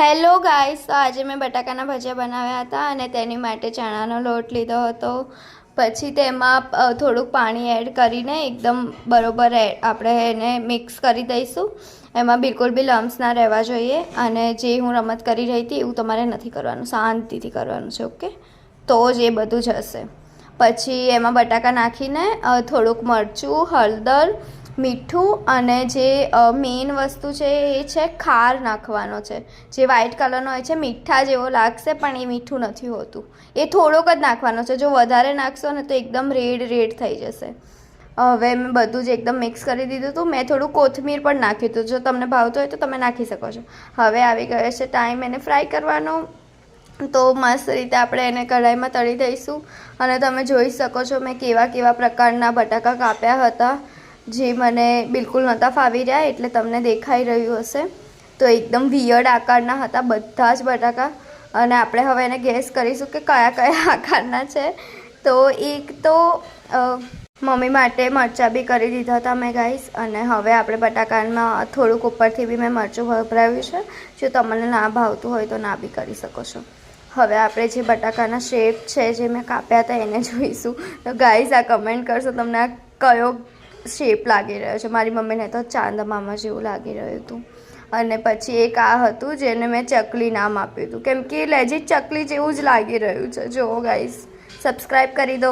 Hello guys, તો આજે મેં બટાકાના ભજીયા બનાવ્યા હતા અને તેની માટે ચણાનો લોટ લીધો હતો. પછી તેમાં થોડુંક પાણી એડ કરીને એકદમ બરોબર આપણે એને મિક્સ કરી દઈશું. એમાં બિલકુલ બી લમ્સ ના રહેવા જોઈએ અને જે હું રમત કરી રહી હતી એવું તમારે નથી કરવાનું, શાંતિથી કરવાનું છે. ઓકે, તો જ એ બધું જ હશે. પછી એમાં બટાકા નાખીને થોડુંક મરચું, હળદર, મીઠું અને જે મેઇન વસ્તુ છે એ છે ખાર નાખવાનો છે. જે વ્હાઈટ કલરનો હોય છે, મીઠા જેવો લાગશે પણ એ મીઠું નથી હોતું. એ થોડોક જ નાખવાનો છે. જો વધારે નાખશો ને તો એકદમ રેડ રેડ થઈ જશે. હવે મેં બધું જ એકદમ મિક્સ કરી દીધું હતું. મેં થોડું કોથમીર પણ નાખ્યું હતું. જો તમને ભાવતું હોય તો તમે નાખી શકો છો. હવે આવી ગયો છે ટાઈમ એને ફ્રાય કરવાનો. તો મસ્ત રીતે આપણે એને કઢાઈમાં તળી દઈશું. અને તમે જોઈ શકો છો મેં કેવા કેવા પ્રકારના બટાકા કાપ્યા હતા, જે મને બિલકુલ નહોતા ફાવી રહ્યા, એટલે તમને દેખાઈ રહ્યું હશે. તો એકદમ વિયર્ડ આકારના હતા બધા જ બટાકા. અને આપણે હવે એને ગેસ કરીશું કે કયા કયા આકારના છે. તો એક તો મમ્મી માટે મરચાં બી કરી દીધા હતા મેં ગાઈસ. અને હવે આપણે બટાકામાં થોડુંક ઉપરથી બી મેં મરચું વપરાવ્યું છે. જો તમને ના ભાવતું હોય તો ના બી કરી શકો છો. હવે આપણે જે બટાકાના શેપ છે જે મેં કાપ્યા હતા એને જોઈશું. તો ગાઈસ આ કમેન્ટ કરશો તમને આ કયો શેપ લાગી રહ્યો છે. મારી મમ્મીને તો ચાંદમામા જેવું લાગી રહ્યું હતું. અને પછી એક આ હતું જેને મેં ચકલી નામ આપ્યું હતું, કેમ કે લેજીટ ચકલી જેવું જ લાગી રહ્યું છે. જુઓ ગાઈસ, સબસ્ક્રાઈબ કરી દો.